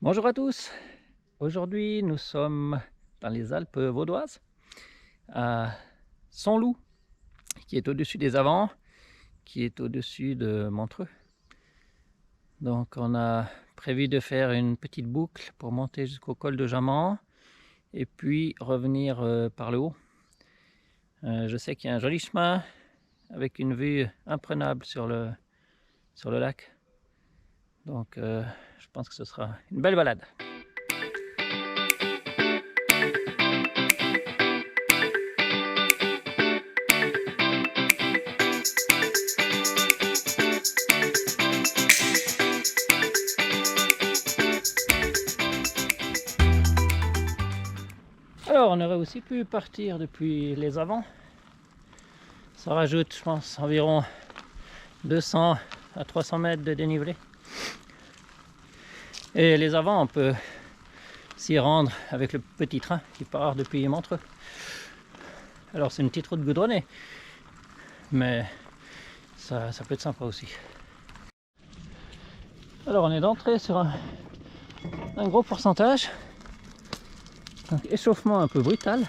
Bonjour à tous, aujourd'hui nous sommes dans les Alpes vaudoises, à Sonloup, qui est au-dessus des Avents, qui est au-dessus de Montreux. Donc on a prévu de faire une petite boucle pour monter jusqu'au col de Jaman et puis revenir par le haut. Je sais qu'il y a un joli chemin avec une vue imprenable sur le lac. Donc je pense que ce sera une belle balade. Alors on aurait aussi pu partir depuis les Avents. Ça rajoute, je pense, environ 200 à 300 mètres de dénivelé. Et les Avents, on peut s'y rendre avec le petit train qui part depuis Montreux. Alors c'est une petite route goudronnée, mais ça peut être sympa aussi. Alors on est d'entrée sur un gros pourcentage. Donc échauffement un peu brutal.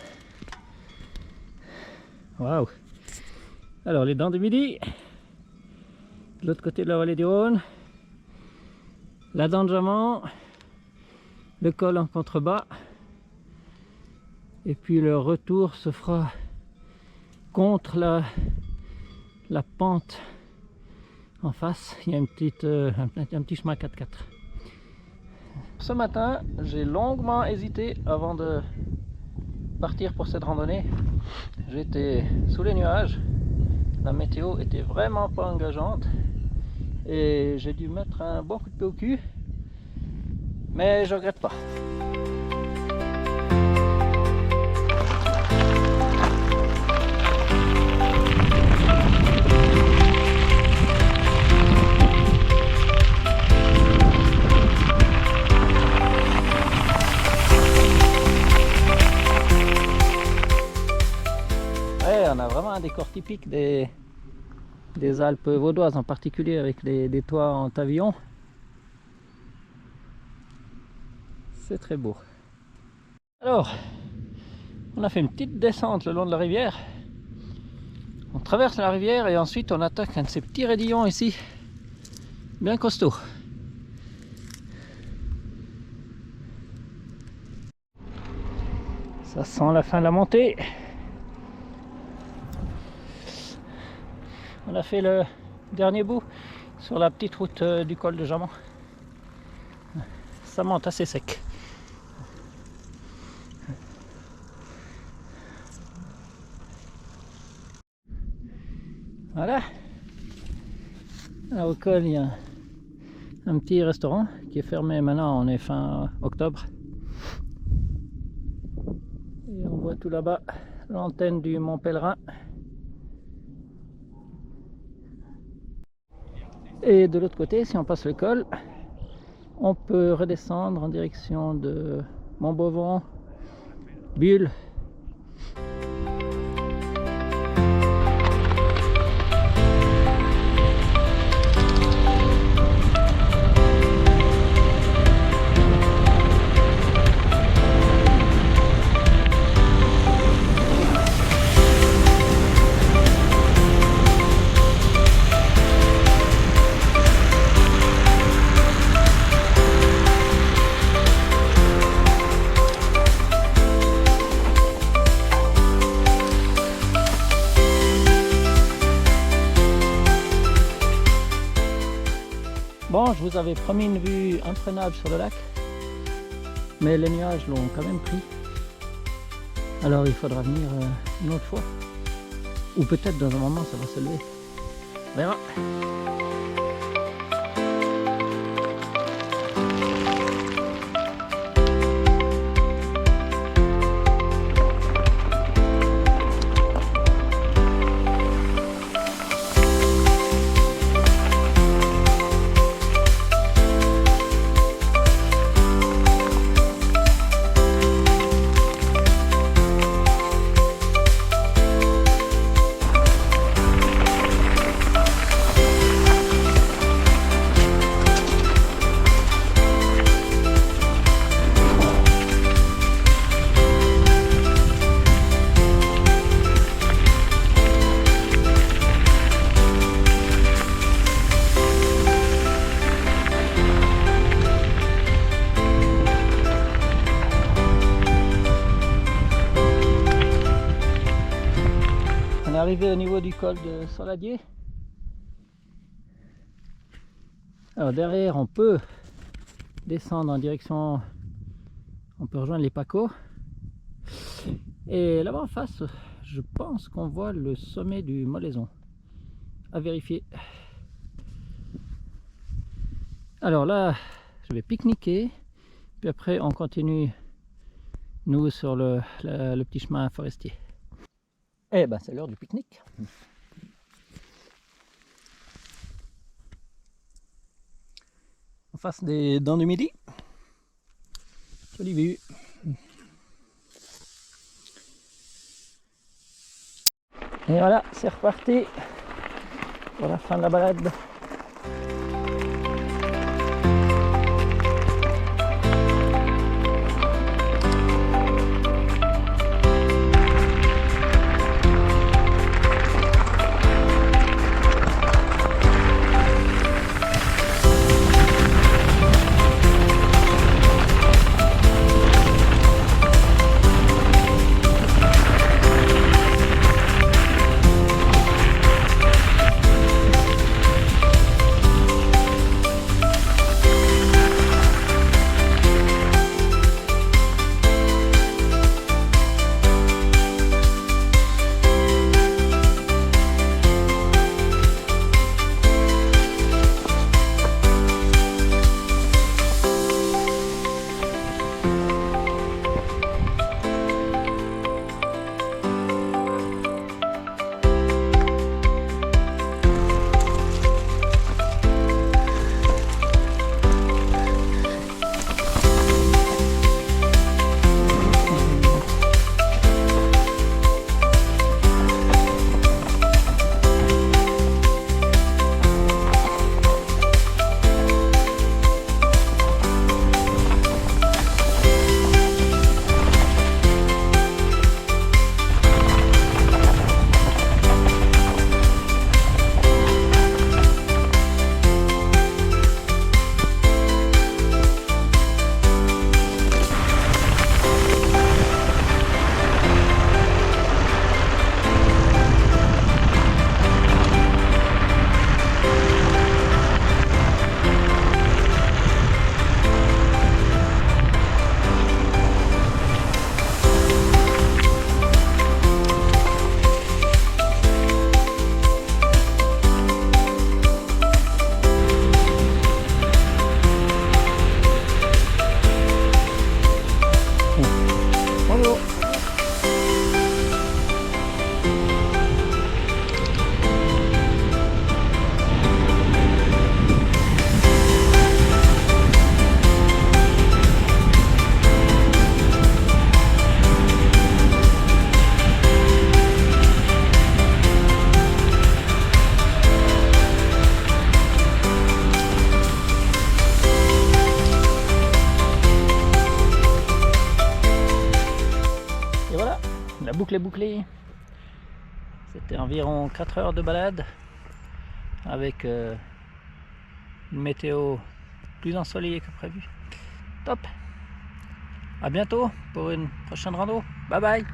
Waouh! Alors les dents du Midi, de l'autre côté de la vallée du Rhône, la dent de Jaman, le col en contrebas, et puis le retour se fera contre la pente en face. Il y a un petit chemin 4x4. Ce matin, j'ai longuement hésité avant de partir pour cette randonnée. J'étais sous les nuages, la météo était vraiment pas engageante et j'ai dû mettre un bon coup de pied au cul, mais je regrette pas. On a vraiment un décor typique des Alpes vaudoises, en particulier avec des toits en pavillon. C'est très beau. Alors, on a fait une petite descente le long de la rivière. On traverse la rivière et ensuite on attaque un de ces petits raidillons ici, bien costaud. Ça sent la fin de la montée. On a fait le dernier bout sur la petite route du col de Jaman. Ça monte assez sec. Voilà. Alors au col, il y a un petit restaurant qui est fermé maintenant, on est fin octobre. Et on voit tout là-bas l'antenne du Mont Pèlerin. Et de l'autre côté, si on passe le col, on peut redescendre en direction de Montbovon, Bulle. Bon, je vous avais promis une vue imprenable sur le lac, mais les nuages l'ont quand même pris. Alors il faudra venir une autre fois, ou peut-être dans un moment ça va se lever. On verra. arrivé au niveau du col de Soladier. Alors derrière on peut descendre en direction, on peut rejoindre les Pacos. Et là-bas en face, je pense qu'on voit le sommet du Molaison. À vérifier. Alors là, je vais pique-niquer. Puis après, on continue, nous, sur le petit chemin forestier. Eh ben, c'est l'heure du pique-nique. En face des Dents du Midi. Jolie vue. Et voilà, c'est reparti pour la fin de la balade. La boucle est bouclée. C'était environ 4 heures de balade avec une météo plus ensoleillée que prévu. Top. À bientôt pour une prochaine rando. Bye bye.